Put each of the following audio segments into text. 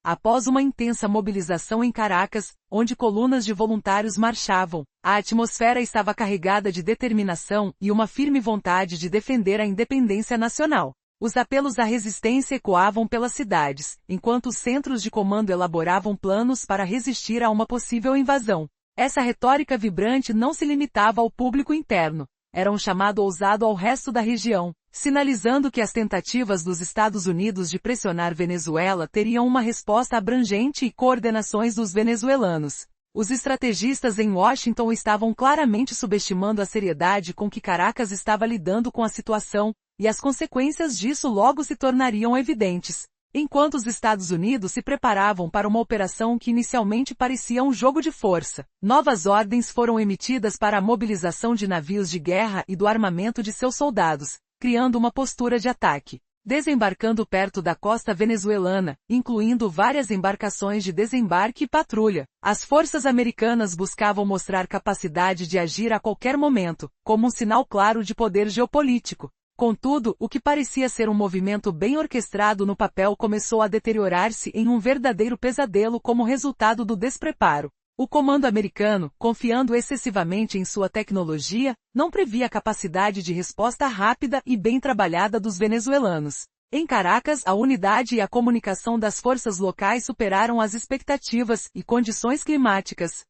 Após uma intensa mobilização em Caracas, onde colunas de voluntários marchavam, a atmosfera estava carregada de determinação e uma firme vontade de defender a independência nacional. Os apelos à resistência ecoavam pelas cidades, enquanto os centros de comando elaboravam planos para resistir a uma possível invasão. Essa retórica vibrante não se limitava ao público interno. Era um chamado ousado ao resto da região, sinalizando que as tentativas dos Estados Unidos de pressionar Venezuela teriam uma resposta abrangente e coordenações dos venezuelanos. Os estrategistas em Washington estavam claramente subestimando a seriedade com que Caracas estava lidando com a situação, e as consequências disso logo se tornariam evidentes. Enquanto os Estados Unidos se preparavam para uma operação que inicialmente parecia um jogo de força, novas ordens foram emitidas para a mobilização de navios de guerra e do armamento de seus soldados, criando uma postura de ataque. Desembarcando perto da costa venezuelana, incluindo várias embarcações de desembarque e patrulha, as forças americanas buscavam mostrar capacidade de agir a qualquer momento, como um sinal claro de poder geopolítico. Contudo, o que parecia ser um movimento bem orquestrado no papel começou a deteriorar-se em um verdadeiro pesadelo como resultado do despreparo. O comando americano, confiando excessivamente em sua tecnologia, não previa a capacidade de resposta rápida e bem trabalhada dos venezuelanos. Em Caracas, a unidade e a comunicação das forças locais superaram as expectativas e condições climáticas.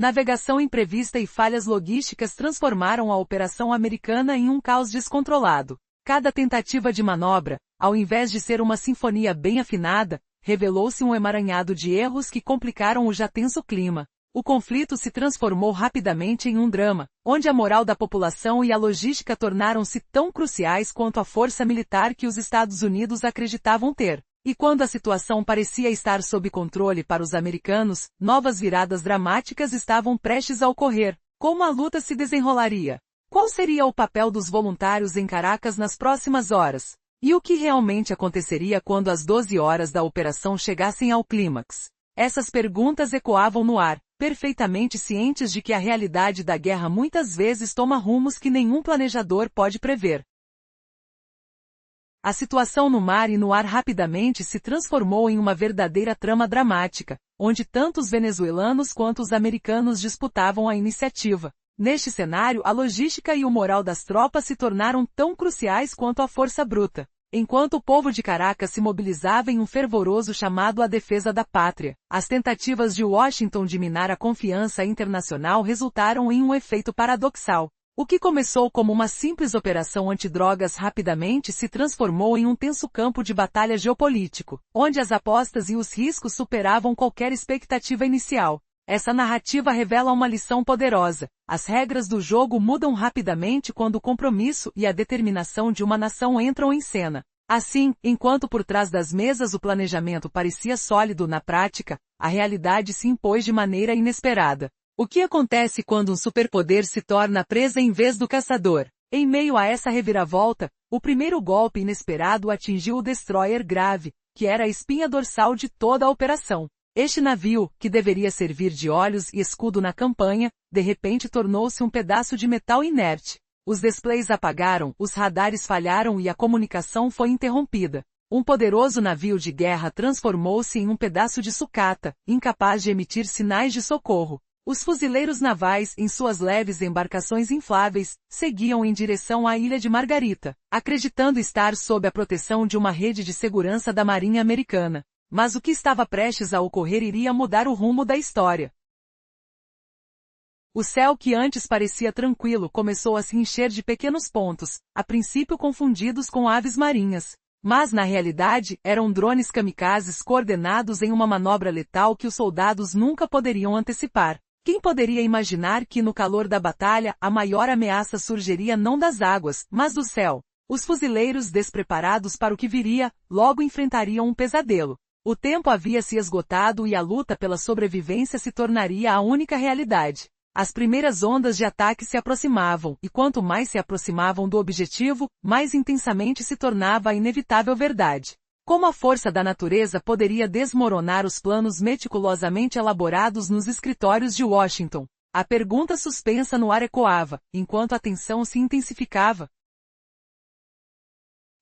Navegação imprevista e falhas logísticas transformaram a operação americana em um caos descontrolado. Cada tentativa de manobra, ao invés de ser uma sinfonia bem afinada, revelou-se um emaranhado de erros que complicaram o já tenso clima. O conflito se transformou rapidamente em um drama, onde a moral da população e a logística tornaram-se tão cruciais quanto a força militar que os Estados Unidos acreditavam ter. E quando a situação parecia estar sob controle para os americanos, novas viradas dramáticas estavam prestes a ocorrer. Como a luta se desenrolaria? Qual seria o papel dos voluntários em Caracas nas próximas horas? E o que realmente aconteceria quando as 12 horas da operação chegassem ao clímax? Essas perguntas ecoavam no ar, perfeitamente cientes de que a realidade da guerra muitas vezes toma rumos que nenhum planejador pode prever. A situação no mar e no ar rapidamente se transformou em uma verdadeira trama dramática, onde tanto os venezuelanos quanto os americanos disputavam a iniciativa. Neste cenário, a logística e o moral das tropas se tornaram tão cruciais quanto a força bruta. Enquanto o povo de Caracas se mobilizava em um fervoroso chamado à defesa da pátria, as tentativas de Washington de minar a confiança internacional resultaram em um efeito paradoxal. O que começou como uma simples operação antidrogas rapidamente se transformou em um tenso campo de batalha geopolítico, onde as apostas e os riscos superavam qualquer expectativa inicial. Essa narrativa revela uma lição poderosa. As regras do jogo mudam rapidamente quando o compromisso e a determinação de uma nação entram em cena. Assim, enquanto por trás das mesas o planejamento parecia sólido na prática, a realidade se impôs de maneira inesperada. O que acontece quando um superpoder se torna a presa em vez do caçador? Em meio a essa reviravolta, o primeiro golpe inesperado atingiu o destroyer Grave, que era a espinha dorsal de toda a operação. Este navio, que deveria servir de olhos e escudo na campanha, de repente tornou-se um pedaço de metal inerte. Os displays apagaram, os radares falharam e a comunicação foi interrompida. Um poderoso navio de guerra transformou-se em um pedaço de sucata, incapaz de emitir sinais de socorro. Os fuzileiros navais, em suas leves embarcações infláveis, seguiam em direção à ilha de Margarita, acreditando estar sob a proteção de uma rede de segurança da Marinha Americana. Mas o que estava prestes a ocorrer iria mudar o rumo da história. O céu que antes parecia tranquilo começou a se encher de pequenos pontos, a princípio confundidos com aves marinhas. Mas na realidade, eram drones kamikazes coordenados em uma manobra letal que os soldados nunca poderiam antecipar. Quem poderia imaginar que no calor da batalha, a maior ameaça surgiria não das águas, mas do céu? Os fuzileiros despreparados para o que viria, logo enfrentariam um pesadelo. O tempo havia se esgotado e a luta pela sobrevivência se tornaria a única realidade. As primeiras ondas de ataque se aproximavam, e quanto mais se aproximavam do objetivo, mais intensamente se tornava a inevitável verdade. Como a força da natureza poderia desmoronar os planos meticulosamente elaborados nos escritórios de Washington? A pergunta suspensa no ar ecoava, enquanto a tensão se intensificava.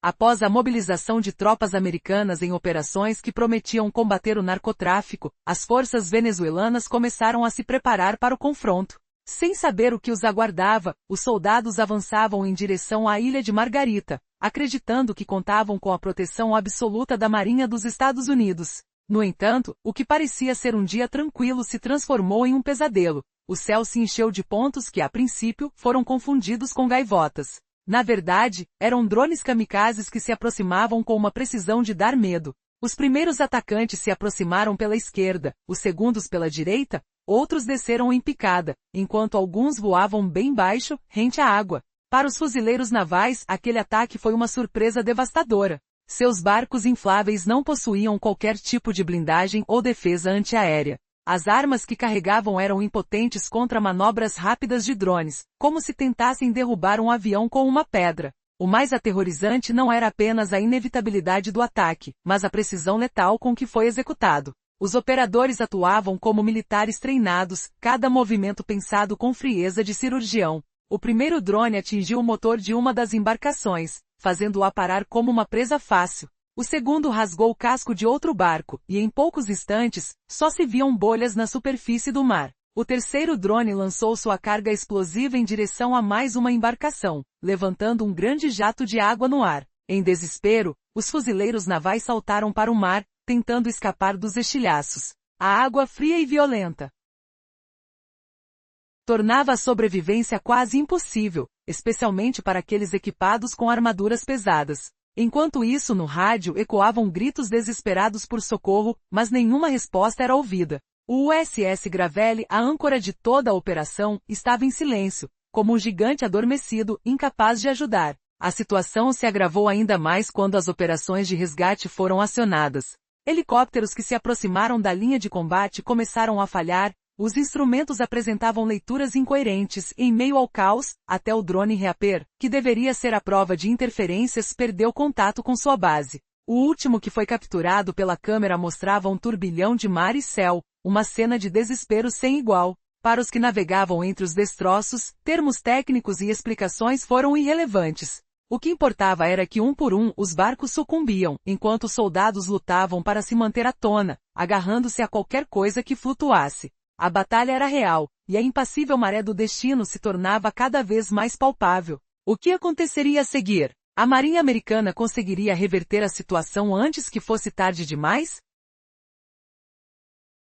Após a mobilização de tropas americanas em operações que prometiam combater o narcotráfico, as forças venezuelanas começaram a se preparar para o confronto. Sem saber o que os aguardava, os soldados avançavam em direção à ilha de Margarita, acreditando que contavam com a proteção absoluta da Marinha dos Estados Unidos. No entanto, o que parecia ser um dia tranquilo se transformou em um pesadelo. O céu se encheu de pontos que, a princípio, foram confundidos com gaivotas. Na verdade, eram drones kamikazes que se aproximavam com uma precisão de dar medo. Os primeiros atacantes se aproximaram pela esquerda, os segundos pela direita, outros desceram em picada, enquanto alguns voavam bem baixo, rente à água. Para os fuzileiros navais, aquele ataque foi uma surpresa devastadora. Seus barcos infláveis não possuíam qualquer tipo de blindagem ou defesa antiaérea. As armas que carregavam eram impotentes contra manobras rápidas de drones, como se tentassem derrubar um avião com uma pedra. O mais aterrorizante não era apenas a inevitabilidade do ataque, mas a precisão letal com que foi executado. Os operadores atuavam como militares treinados, cada movimento pensado com frieza de cirurgião. O primeiro drone atingiu o motor de uma das embarcações, fazendo-a parar como uma presa fácil. O segundo rasgou o casco de outro barco, e em poucos instantes, só se viam bolhas na superfície do mar. O terceiro drone lançou sua carga explosiva em direção a mais uma embarcação, levantando um grande jato de água no ar. Em desespero, os fuzileiros navais saltaram para o mar, tentando escapar dos estilhaços. A água fria e violenta tornava a sobrevivência quase impossível, especialmente para aqueles equipados com armaduras pesadas. Enquanto isso, no rádio ecoavam gritos desesperados por socorro, mas nenhuma resposta era ouvida. O USS Gravelle, a âncora de toda a operação, estava em silêncio, como um gigante adormecido, incapaz de ajudar. A situação se agravou ainda mais quando as operações de resgate foram acionadas. Helicópteros que se aproximaram da linha de combate começaram a falhar, os instrumentos apresentavam leituras incoerentes, e em meio ao caos, até o drone Reaper, que deveria ser a prova de interferências, perdeu contato com sua base. O último que foi capturado pela câmera mostrava um turbilhão de mar e céu, uma cena de desespero sem igual. Para os que navegavam entre os destroços, termos técnicos e explicações foram irrelevantes. O que importava era que um por um os barcos sucumbiam, enquanto os soldados lutavam para se manter à tona, agarrando-se a qualquer coisa que flutuasse. A batalha era real, e a impassível maré do destino se tornava cada vez mais palpável. O que aconteceria a seguir? A Marinha Americana conseguiria reverter a situação antes que fosse tarde demais?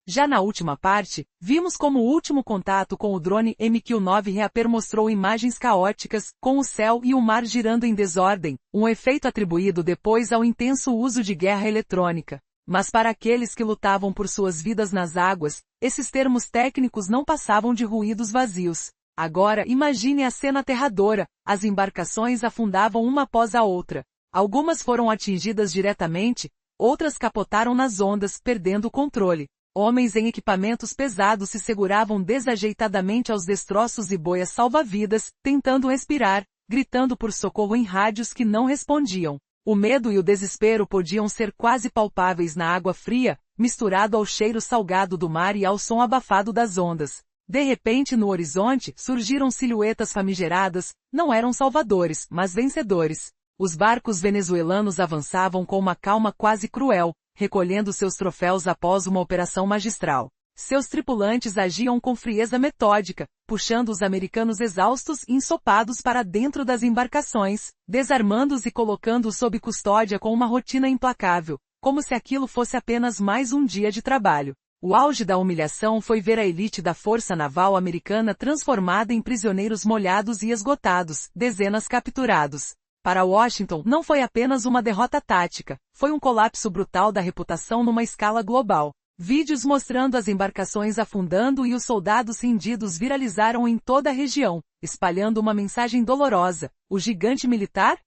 Já na última parte, vimos como o último contato com o drone MQ-9 Reaper mostrou imagens caóticas, com o céu e o mar girando em desordem, um efeito atribuído depois ao intenso uso de guerra eletrônica. Mas para aqueles que lutavam por suas vidas nas águas, esses termos técnicos não passavam de ruídos vazios. Agora imagine a cena aterradora, as embarcações afundavam uma após a outra. Algumas foram atingidas diretamente, outras capotaram nas ondas, perdendo o controle. Homens em equipamentos pesados se seguravam desajeitadamente aos destroços e boias salva-vidas, tentando respirar, gritando por socorro em rádios que não respondiam. O medo e o desespero podiam ser quase palpáveis na água fria, misturado ao cheiro salgado do mar e ao som abafado das ondas. De repente, no horizonte, surgiram silhuetas famigeradas, não eram salvadores, mas vencedores. Os barcos venezuelanos avançavam com uma calma quase cruel, recolhendo seus troféus após uma operação magistral. Seus tripulantes agiam com frieza metódica, puxando os americanos exaustos e ensopados para dentro das embarcações, desarmando-os e colocando-os sob custódia com uma rotina implacável, como se aquilo fosse apenas mais um dia de trabalho. O auge da humilhação foi ver a elite da Força Naval Americana transformada em prisioneiros molhados e esgotados, dezenas capturados. Para Washington, não foi apenas uma derrota tática, foi um colapso brutal da reputação numa escala global. Vídeos mostrando as embarcações afundando e os soldados rendidos viralizaram em toda a região, espalhando uma mensagem dolorosa: o gigante militar,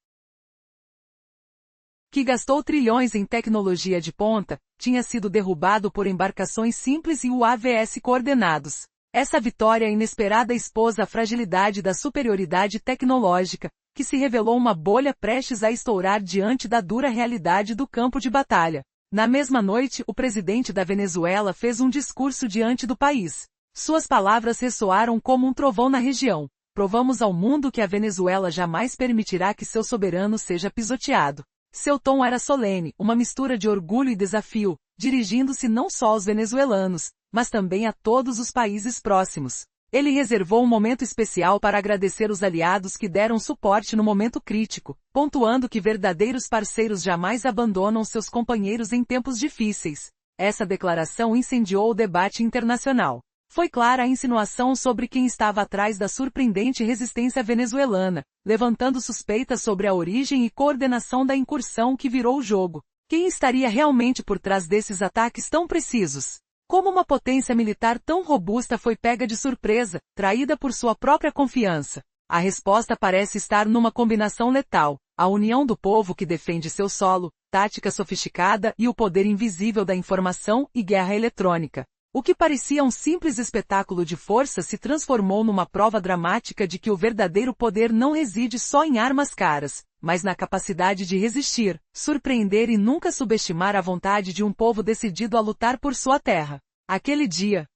que gastou trilhões em tecnologia de ponta, tinha sido derrubado por embarcações simples e UAVs coordenados. Essa vitória inesperada expôs a fragilidade da superioridade tecnológica, que se revelou uma bolha prestes a estourar diante da dura realidade do campo de batalha. Na mesma noite, o presidente da Venezuela fez um discurso diante do país. Suas palavras ressoaram como um trovão na região. provamos ao mundo que a Venezuela jamais permitirá que seu soberano seja pisoteado. Seu tom era solene, uma mistura de orgulho e desafio, dirigindo-se não só aos venezuelanos, mas também a todos os países próximos. Ele reservou um momento especial para agradecer os aliados que deram suporte no momento crítico, pontuando que verdadeiros parceiros jamais abandonam seus companheiros em tempos difíceis. Essa declaração incendiou o debate internacional. Foi clara a insinuação sobre quem estava atrás da surpreendente resistência venezuelana, levantando suspeitas sobre a origem e coordenação da incursão que virou o jogo. Quem estaria realmente por trás desses ataques tão precisos? Como uma potência militar tão robusta foi pega de surpresa, traída por sua própria confiança? A resposta parece estar numa combinação letal: a união do povo que defende seu solo, tática sofisticada e o poder invisível da informação e guerra eletrônica. O que parecia um simples espetáculo de força se transformou numa prova dramática de que o verdadeiro poder não reside só em armas caras, mas na capacidade de resistir, surpreender e nunca subestimar a vontade de um povo decidido a lutar por sua terra. Aquele dia,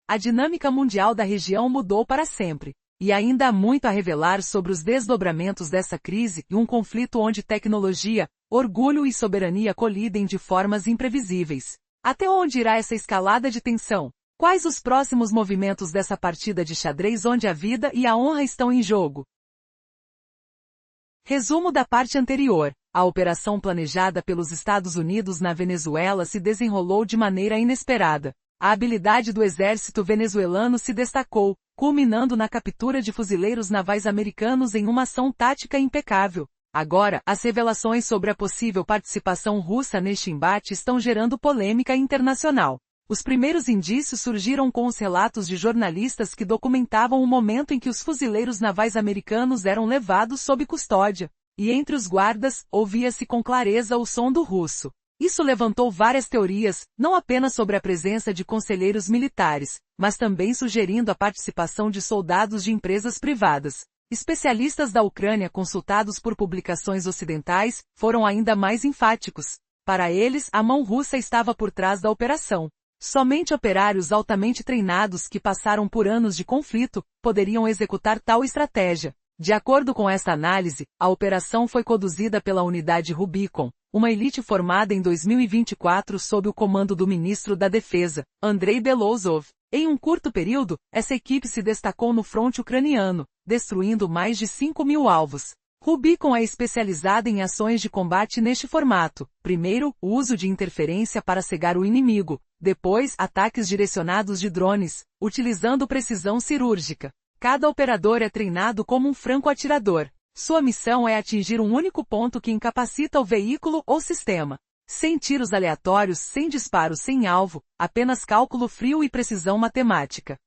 a dinâmica mundial da região mudou para sempre. E ainda há muito a revelar sobre os desdobramentos dessa crise e um conflito onde tecnologia, orgulho e soberania colidem de formas imprevisíveis. Até onde irá essa escalada de tensão? Quais os próximos movimentos dessa partida de xadrez onde a vida e a honra estão em jogo? Resumo da parte anterior. A operação planejada pelos Estados Unidos na Venezuela se desenrolou de maneira inesperada. A habilidade do exército venezuelano se destacou, culminando na captura de fuzileiros navais americanos em uma ação tática impecável. Agora, as revelações sobre a possível participação russa neste embate estão gerando polêmica internacional. Os primeiros indícios surgiram com os relatos de jornalistas que documentavam o momento em que os fuzileiros navais americanos eram levados sob custódia, e entre os guardas, ouvia-se com clareza o som do russo. Isso levantou várias teorias, não apenas sobre a presença de conselheiros militares, mas também sugerindo a participação de soldados de empresas privadas. Especialistas da Ucrânia consultados por publicações ocidentais, foram ainda mais enfáticos. Para eles, a mão russa estava por trás da operação. Somente operários altamente treinados que passaram por anos de conflito, poderiam executar tal estratégia. De acordo com essa análise, a operação foi conduzida pela unidade Rubicon, uma elite formada em 2024 sob o comando do ministro da Defesa, Andrei Belozov. Em um curto período, essa equipe se destacou no fronte ucraniano, destruindo mais de 5.000 alvos. Rubicon é especializada em ações de combate neste formato. Primeiro, o uso de interferência para cegar o inimigo. Depois, ataques direcionados de drones, utilizando precisão cirúrgica. Cada operador é treinado como um franco-atirador. Sua missão é atingir um único ponto que incapacita o veículo ou sistema. Sem tiros aleatórios, sem disparos sem alvo, apenas cálculo frio e precisão matemática.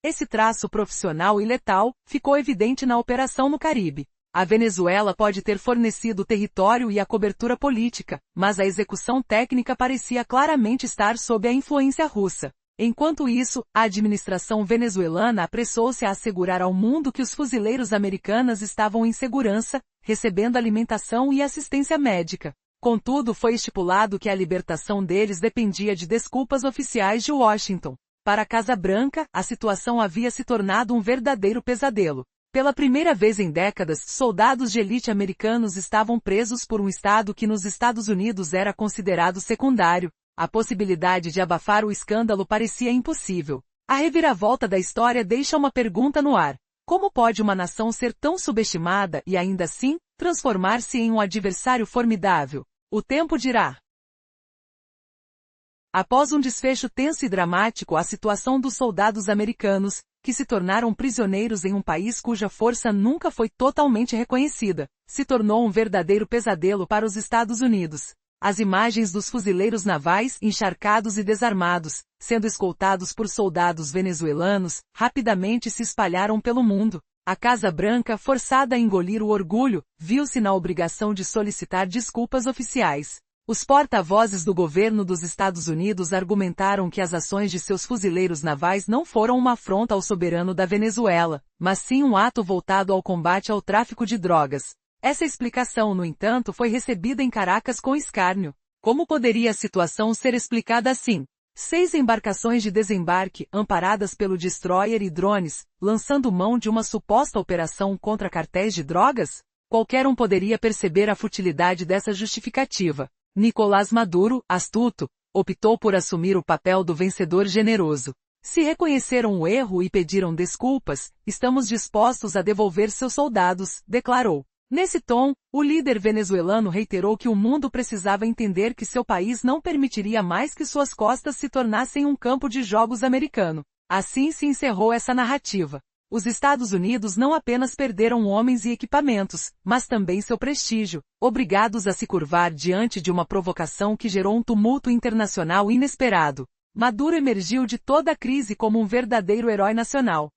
Esse traço profissional e letal ficou evidente na operação no Caribe. A Venezuela pode ter fornecido o território e a cobertura política, mas a execução técnica parecia claramente estar sob a influência russa. Enquanto isso, a administração venezuelana apressou-se a assegurar ao mundo que os fuzileiros americanos estavam em segurança, recebendo alimentação e assistência médica. Contudo, foi estipulado que a libertação deles dependia de desculpas oficiais de Washington. Para a Casa Branca, a situação havia se tornado um verdadeiro pesadelo. Pela primeira vez em décadas, soldados de elite americanos estavam presos por um estado que nos Estados Unidos era considerado secundário. A possibilidade de abafar o escândalo parecia impossível. A reviravolta da história deixa uma pergunta no ar. Como pode uma nação ser tão subestimada e ainda assim, transformar-se em um adversário formidável? O tempo dirá. Após um desfecho tenso e dramático, a situação dos soldados americanos, que se tornaram prisioneiros em um país cuja força nunca foi totalmente reconhecida, se tornou um verdadeiro pesadelo para os Estados Unidos. As imagens dos fuzileiros navais, encharcados e desarmados, sendo escoltados por soldados venezuelanos, rapidamente se espalharam pelo mundo. A Casa Branca, forçada a engolir o orgulho, viu-se na obrigação de solicitar desculpas oficiais. Os porta-vozes do governo dos Estados Unidos argumentaram que as ações de seus fuzileiros navais não foram uma afronta ao soberano da Venezuela, mas sim um ato voltado ao combate ao tráfico de drogas. Essa explicação, no entanto, foi recebida em Caracas com escárnio. Como poderia a situação ser explicada assim? 6 embarcações de desembarque, amparadas pelo destroyer e drones, lançando mão de uma suposta operação contra cartéis de drogas? Qualquer um poderia perceber a futilidade dessa justificativa. Nicolás Maduro, astuto, optou por assumir o papel do vencedor generoso. Se reconheceram o erro e pediram desculpas, estamos dispostos a devolver seus soldados, declarou. Nesse tom, o líder venezuelano reiterou que o mundo precisava entender que seu país não permitiria mais que suas costas se tornassem um campo de jogos americano. Assim se encerrou essa narrativa. Os Estados Unidos não apenas perderam homens e equipamentos, mas também seu prestígio, obrigados a se curvar diante de uma provocação que gerou um tumulto internacional inesperado. Maduro emergiu de toda a crise como um verdadeiro herói nacional,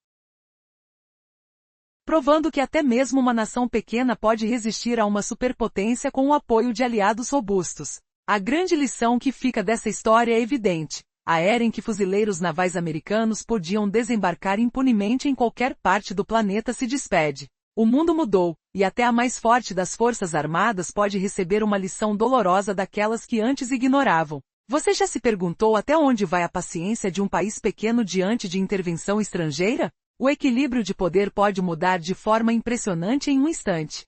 provando que até mesmo uma nação pequena pode resistir a uma superpotência com o apoio de aliados robustos. A grande lição que fica dessa história é evidente. A era em que fuzileiros navais americanos podiam desembarcar impunemente em qualquer parte do planeta se despede. O mundo mudou, e até a mais forte das forças armadas pode receber uma lição dolorosa daquelas que antes ignoravam. Você já se perguntou até onde vai a paciência de um país pequeno diante de intervenção estrangeira? O equilíbrio de poder pode mudar de forma impressionante em um instante.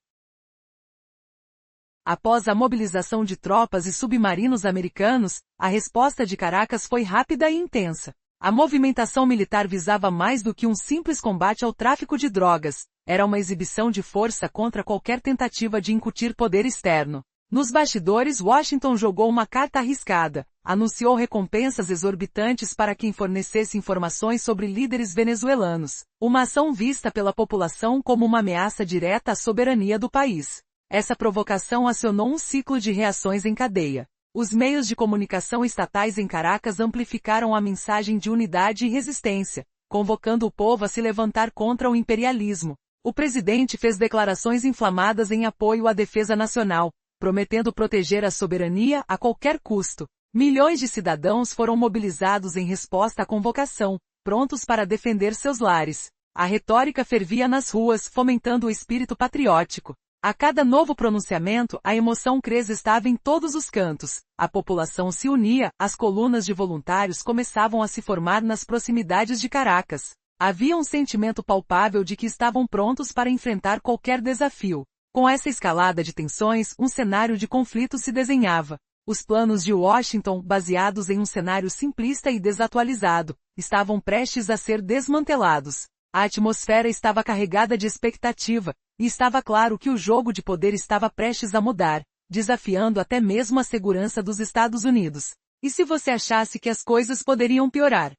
Após a mobilização de tropas e submarinos americanos, a resposta de Caracas foi rápida e intensa. A movimentação militar visava mais do que um simples combate ao tráfico de drogas. Era uma exibição de força contra qualquer tentativa de incutir poder externo. Nos bastidores, Washington jogou uma carta arriscada. Anunciou recompensas exorbitantes para quem fornecesse informações sobre líderes venezuelanos. Uma ação vista pela população como uma ameaça direta à soberania do país. Essa provocação acionou um ciclo de reações em cadeia. Os meios de comunicação estatais em Caracas amplificaram a mensagem de unidade e resistência, convocando o povo a se levantar contra o imperialismo. O presidente fez declarações inflamadas em apoio à defesa nacional, prometendo proteger a soberania a qualquer custo. Milhões de cidadãos foram mobilizados em resposta à convocação, prontos para defender seus lares. A retórica fervia nas ruas, fomentando o espírito patriótico. A cada novo pronunciamento, a emoção crescente estava em todos os cantos. A população se unia, as colunas de voluntários começavam a se formar nas proximidades de Caracas. Havia um sentimento palpável de que estavam prontos para enfrentar qualquer desafio. Com essa escalada de tensões, um cenário de conflito se desenhava. Os planos de Washington, baseados em um cenário simplista e desatualizado, estavam prestes a ser desmantelados. A atmosfera estava carregada de expectativa, e estava claro que o jogo de poder estava prestes a mudar, desafiando até mesmo a segurança dos Estados Unidos. E se você achasse que as coisas poderiam piorar?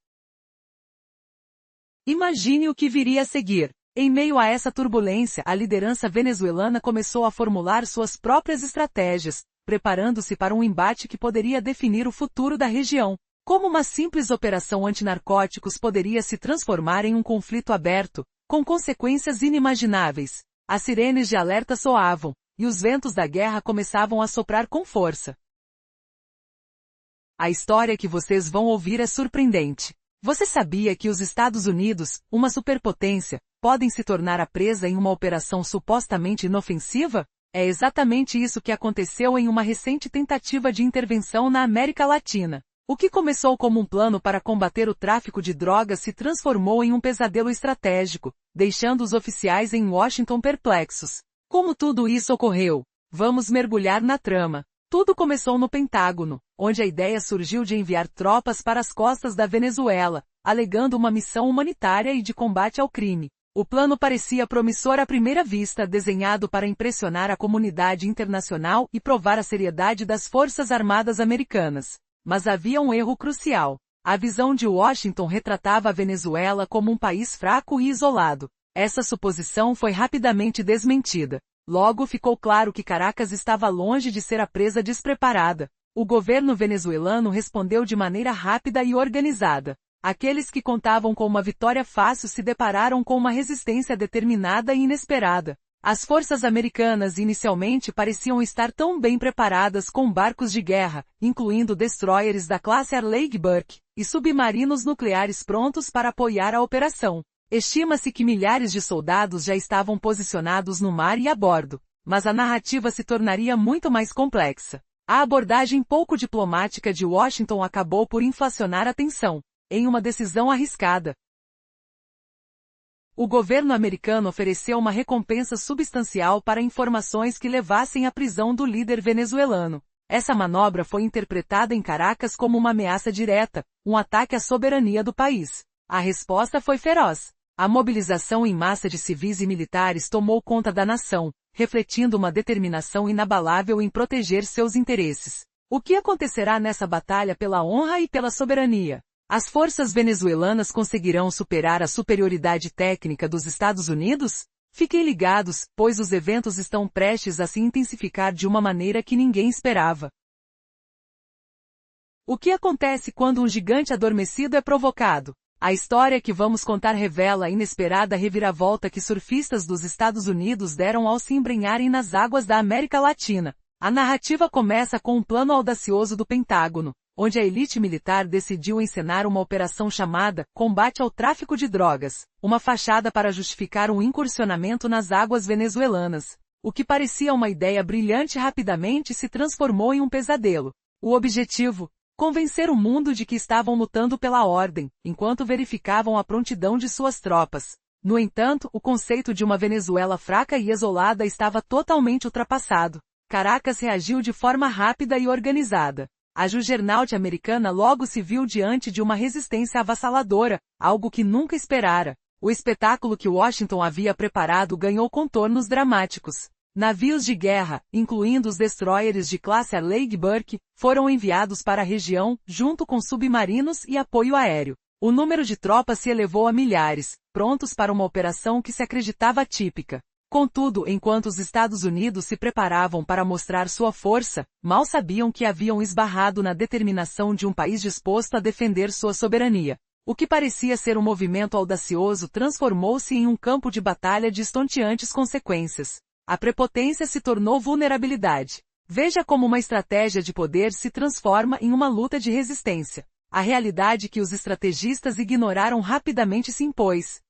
Imagine o que viria a seguir. Em meio a essa turbulência, a liderança venezuelana começou a formular suas próprias estratégias, preparando-se para um embate que poderia definir o futuro da região. Como uma simples operação antinarcóticos poderia se transformar em um conflito aberto, com consequências inimagináveis. As sirenes de alerta soavam, e os ventos da guerra começavam a soprar com força. A história que vocês vão ouvir é surpreendente. Você sabia que os Estados Unidos, uma superpotência, podem se tornar a presa em uma operação supostamente inofensiva? É exatamente isso que aconteceu em uma recente tentativa de intervenção na América Latina. O que começou como um plano para combater o tráfico de drogas se transformou em um pesadelo estratégico, deixando os oficiais em Washington perplexos. Como tudo isso ocorreu? Vamos mergulhar na trama. Tudo começou no Pentágono, onde a ideia surgiu de enviar tropas para as costas da Venezuela, alegando uma missão humanitária e de combate ao crime. O plano parecia promissor à primeira vista, desenhado para impressionar a comunidade internacional e provar a seriedade das Forças Armadas Americanas. Mas havia um erro crucial. A visão de Washington retratava a Venezuela como um país fraco e isolado. Essa suposição foi rapidamente desmentida. Logo ficou claro que Caracas estava longe de ser a presa despreparada. O governo venezuelano respondeu de maneira rápida e organizada. Aqueles que contavam com uma vitória fácil se depararam com uma resistência determinada e inesperada. As forças americanas inicialmente pareciam estar tão bem preparadas com barcos de guerra, incluindo destroyers da classe Arleigh Burke, e submarinos nucleares prontos para apoiar a operação. Estima-se que milhares de soldados já estavam posicionados no mar e a bordo, mas a narrativa se tornaria muito mais complexa. A abordagem pouco diplomática de Washington acabou por inflacionar a tensão, em uma decisão arriscada. O governo americano ofereceu uma recompensa substancial para informações que levassem à prisão do líder venezuelano. Essa manobra foi interpretada em Caracas como uma ameaça direta, um ataque à soberania do país. A resposta foi feroz. A mobilização em massa de civis e militares tomou conta da nação, refletindo uma determinação inabalável em proteger seus interesses. O que acontecerá nessa batalha pela honra e pela soberania? As forças venezuelanas conseguirão superar a superioridade técnica dos Estados Unidos? Fiquem ligados, pois os eventos estão prestes a se intensificar de uma maneira que ninguém esperava. O que acontece quando um gigante adormecido é provocado? A história que vamos contar revela a inesperada reviravolta que surfistas dos Estados Unidos deram ao se embrenharem nas águas da América Latina. A narrativa começa com um plano audacioso do Pentágono, onde a elite militar decidiu encenar uma operação chamada Combate ao Tráfico de Drogas, uma fachada para justificar um incursionamento nas águas venezuelanas. O que parecia uma ideia brilhante rapidamente se transformou em um pesadelo. O objetivo? Convencer o mundo de que estavam lutando pela ordem, enquanto verificavam a prontidão de suas tropas. No entanto, o conceito de uma Venezuela fraca e isolada estava totalmente ultrapassado. Caracas reagiu de forma rápida e organizada. A Juggernaut americana logo se viu diante de uma resistência avassaladora, algo que nunca esperara. O espetáculo que Washington havia preparado ganhou contornos dramáticos. Navios de guerra, incluindo os destroyers de classe Arleigh Burke, foram enviados para a região, junto com submarinos e apoio aéreo. O número de tropas se elevou a milhares, prontos para uma operação que se acreditava atípica. Contudo, enquanto os Estados Unidos se preparavam para mostrar sua força, mal sabiam que haviam esbarrado na determinação de um país disposto a defender sua soberania. O que parecia ser um movimento audacioso transformou-se em um campo de batalha de estonteantes consequências. A prepotência se tornou vulnerabilidade. Veja como uma estratégia de poder se transforma em uma luta de resistência. A realidade que os estrategistas ignoraram rapidamente se impôs,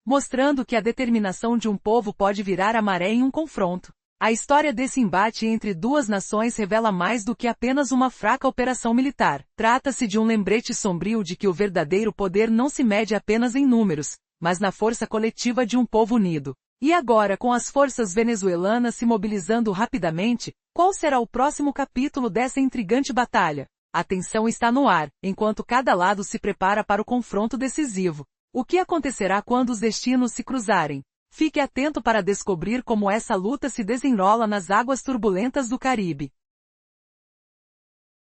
mostrando que a determinação de um povo pode virar a maré em um confronto. A história desse embate entre duas nações revela mais do que apenas uma fraca operação militar. Trata-se de um lembrete sombrio de que o verdadeiro poder não se mede apenas em números, mas na força coletiva de um povo unido. E agora, com as forças venezuelanas se mobilizando rapidamente, qual será o próximo capítulo dessa intrigante batalha? A tensão está no ar, enquanto cada lado se prepara para o confronto decisivo. O que acontecerá quando os destinos se cruzarem? Fique atento para descobrir como essa luta se desenrola nas águas turbulentas do Caribe.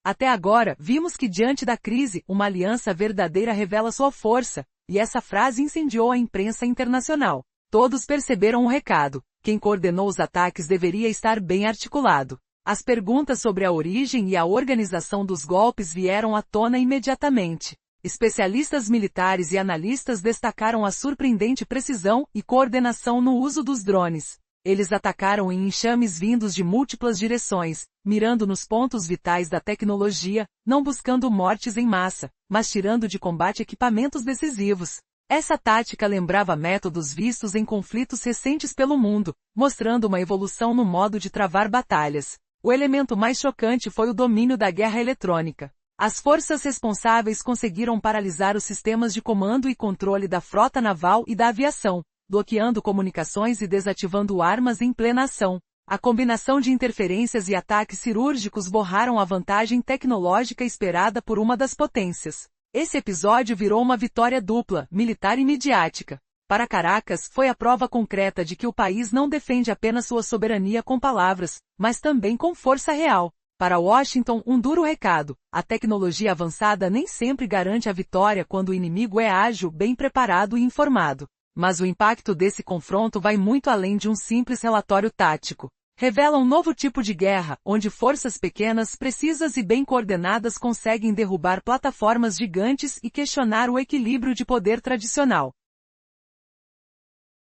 Até agora, vimos que diante da crise, uma aliança verdadeira revela sua força, e essa frase incendiou a imprensa internacional. Todos perceberam o recado. Quem coordenou os ataques deveria estar bem articulado. As perguntas sobre a origem e a organização dos golpes vieram à tona imediatamente. Especialistas militares e analistas destacaram a surpreendente precisão e coordenação no uso dos drones. Eles atacaram em enxames vindos de múltiplas direções, mirando nos pontos vitais da tecnologia, não buscando mortes em massa, mas tirando de combate equipamentos decisivos. Essa tática lembrava métodos vistos em conflitos recentes pelo mundo, mostrando uma evolução no modo de travar batalhas. O elemento mais chocante foi o domínio da guerra eletrônica. As forças responsáveis conseguiram paralisar os sistemas de comando e controle da frota naval e da aviação, bloqueando comunicações e desativando armas em plena ação. A combinação de interferências e ataques cirúrgicos borraram a vantagem tecnológica esperada por uma das potências. Esse episódio virou uma vitória dupla, militar e midiática. Para Caracas, foi a prova concreta de que o país não defende apenas sua soberania com palavras, mas também com força real. Para Washington, um duro recado: a tecnologia avançada nem sempre garante a vitória quando o inimigo é ágil, bem preparado e informado. Mas o impacto desse confronto vai muito além de um simples relatório tático. Revela um novo tipo de guerra, onde forças pequenas, precisas e bem coordenadas conseguem derrubar plataformas gigantes e questionar o equilíbrio de poder tradicional.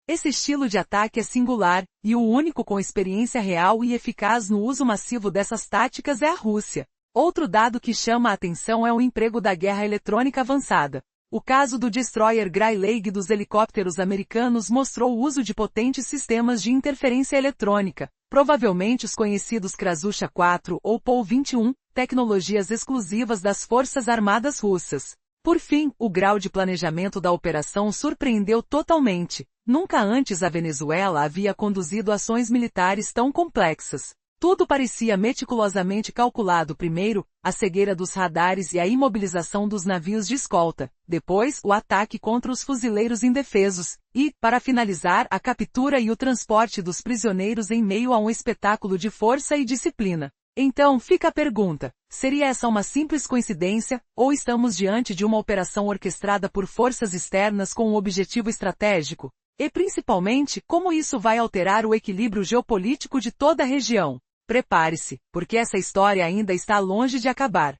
Esse estilo de ataque é singular, e o único com experiência real e eficaz no uso massivo dessas táticas é a Rússia. Outro dado que chama a atenção é o emprego da guerra eletrônica avançada. O caso do destroyer Great Lake dos helicópteros americanos mostrou o uso de potentes sistemas de interferência eletrônica, provavelmente os conhecidos Krasukha 4 ou Pol 21, tecnologias exclusivas das Forças Armadas Russas. Por fim, o grau de planejamento da operação surpreendeu totalmente. Nunca antes a Venezuela havia conduzido ações militares tão complexas. Tudo parecia meticulosamente calculado: primeiro, a cegueira dos radares e a imobilização dos navios de escolta, depois, o ataque contra os fuzileiros indefesos, e, para finalizar, a captura e o transporte dos prisioneiros em meio a um espetáculo de força e disciplina. Então fica a pergunta: seria essa uma simples coincidência, ou estamos diante de uma operação orquestrada por forças externas com um objetivo estratégico? E principalmente, como isso vai alterar o equilíbrio geopolítico de toda a região? Prepare-se, porque essa história ainda está longe de acabar.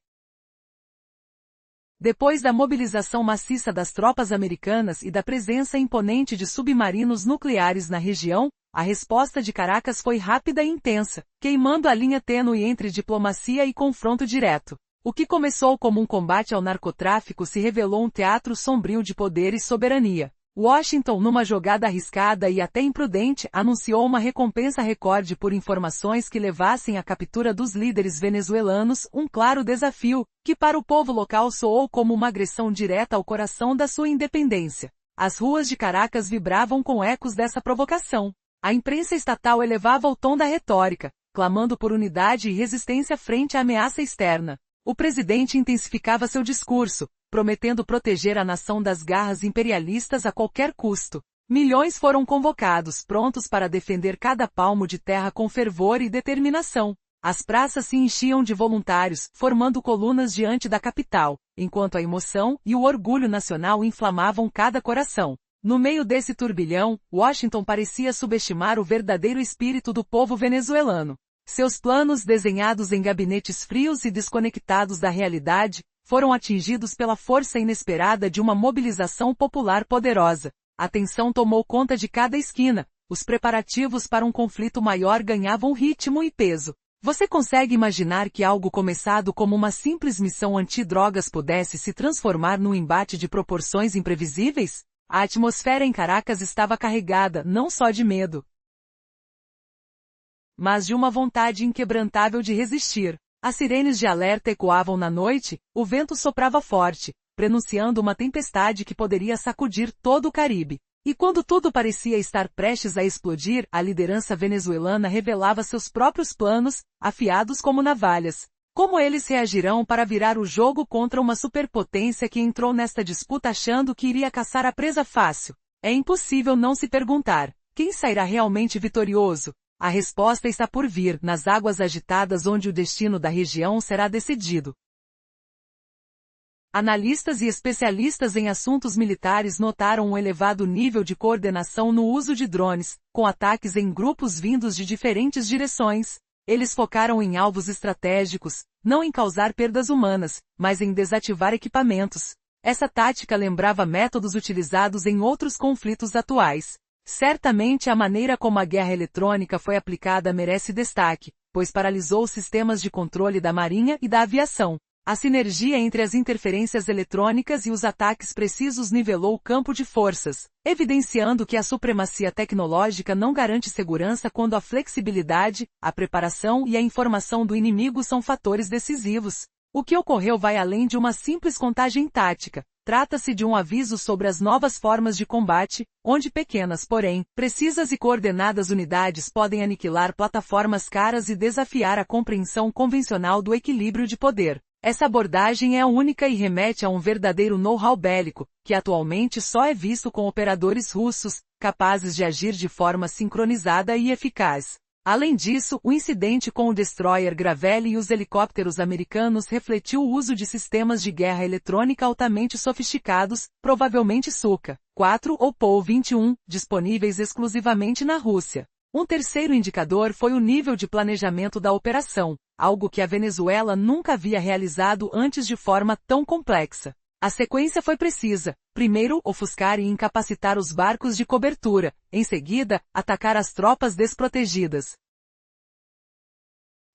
Depois da mobilização maciça das tropas americanas e da presença imponente de submarinos nucleares na região, a resposta de Caracas foi rápida e intensa, queimando a linha tênue entre diplomacia e confronto direto. O que começou como um combate ao narcotráfico se revelou um teatro sombrio de poder e soberania. Washington, numa jogada arriscada e até imprudente, anunciou uma recompensa recorde por informações que levassem à captura dos líderes venezuelanos, um claro desafio, que para o povo local soou como uma agressão direta ao coração da sua independência. As ruas de Caracas vibravam com ecos dessa provocação. A imprensa estatal elevava o tom da retórica, clamando por unidade e resistência frente à ameaça externa. O presidente intensificava seu discurso, prometendo proteger a nação das garras imperialistas a qualquer custo. Milhões foram convocados, prontos para defender cada palmo de terra com fervor e determinação. As praças se enchiam de voluntários, formando colunas diante da capital, enquanto a emoção e o orgulho nacional inflamavam cada coração. No meio desse turbilhão, Washington parecia subestimar o verdadeiro espírito do povo venezuelano. Seus planos, desenhados em gabinetes frios e desconectados da realidade, foram atingidos pela força inesperada de uma mobilização popular poderosa. A tensão tomou conta de cada esquina, os preparativos para um conflito maior ganhavam ritmo e peso. Você consegue imaginar que algo começado como uma simples missão antidrogas pudesse se transformar num embate de proporções imprevisíveis? A atmosfera em Caracas estava carregada não só de medo, mas de uma vontade inquebrantável de resistir. As sirenes de alerta ecoavam na noite, o vento soprava forte, prenunciando uma tempestade que poderia sacudir todo o Caribe. E quando tudo parecia estar prestes a explodir, a liderança venezuelana revelava seus próprios planos, afiados como navalhas. Como eles reagirão para virar o jogo contra uma superpotência que entrou nesta disputa achando que iria caçar a presa fácil? É impossível não se perguntar: quem sairá realmente vitorioso? A resposta está por vir, nas águas agitadas onde o destino da região será decidido. Analistas e especialistas em assuntos militares notaram um elevado nível de coordenação no uso de drones, com ataques em grupos vindos de diferentes direções. Eles focaram em alvos estratégicos, não em causar perdas humanas, mas em desativar equipamentos. Essa tática lembrava métodos utilizados em outros conflitos atuais. Certamente a maneira como a guerra eletrônica foi aplicada merece destaque, pois paralisou os sistemas de controle da marinha e da aviação. A sinergia entre as interferências eletrônicas e os ataques precisos nivelou o campo de forças, evidenciando que a supremacia tecnológica não garante segurança quando a flexibilidade, a preparação e a informação do inimigo são fatores decisivos. O que ocorreu vai além de uma simples contagem tática. Trata-se de um aviso sobre as novas formas de combate, onde pequenas, porém, precisas e coordenadas unidades podem aniquilar plataformas caras e desafiar a compreensão convencional do equilíbrio de poder. Essa abordagem é única e remete a um verdadeiro know-how bélico, que atualmente só é visto com operadores russos, capazes de agir de forma sincronizada e eficaz. Além disso, o incidente com o destroyer Gravelle e os helicópteros americanos refletiu o uso de sistemas de guerra eletrônica altamente sofisticados, provavelmente Sukhoi 4 ou Pol 21, disponíveis exclusivamente na Rússia. Um terceiro indicador foi o nível de planejamento da operação, algo que a Venezuela nunca havia realizado antes de forma tão complexa. A sequência foi precisa. Primeiro, ofuscar e incapacitar os barcos de cobertura. Em seguida, atacar as tropas desprotegidas,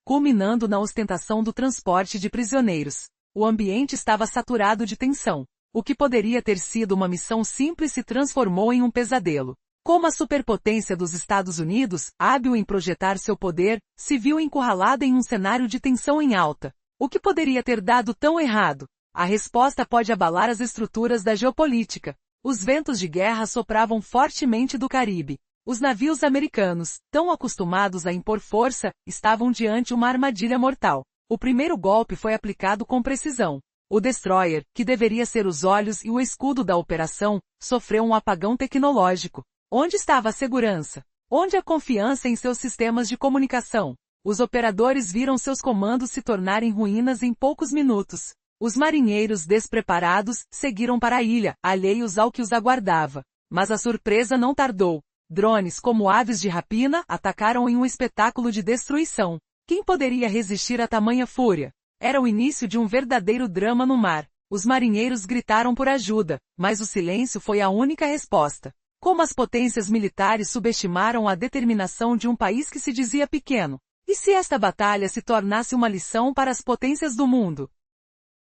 culminando na ostentação do transporte de prisioneiros. O ambiente estava saturado de tensão. O que poderia ter sido uma missão simples se transformou em um pesadelo. Como a superpotência dos Estados Unidos, hábil em projetar seu poder, se viu encurralada em um cenário de tensão em alta. O que poderia ter dado tão errado? A resposta pode abalar as estruturas da geopolítica. Os ventos de guerra sopravam fortemente do Caribe. Os navios americanos, tão acostumados a impor força, estavam diante uma armadilha mortal. O primeiro golpe foi aplicado com precisão. O destroyer, que deveria ser os olhos e o escudo da operação, sofreu um apagão tecnológico. Onde estava a segurança? Onde a confiança em seus sistemas de comunicação? Os operadores viram seus comandos se tornarem ruínas em poucos minutos. Os marinheiros despreparados seguiram para a ilha, alheios ao que os aguardava. Mas a surpresa não tardou. Drones como aves de rapina atacaram em um espetáculo de destruição. Quem poderia resistir a tamanha fúria? Era o início de um verdadeiro drama no mar. Os marinheiros gritaram por ajuda, mas o silêncio foi a única resposta. Como as potências militares subestimaram a determinação de um país que se dizia pequeno? E se esta batalha se tornasse uma lição para as potências do mundo?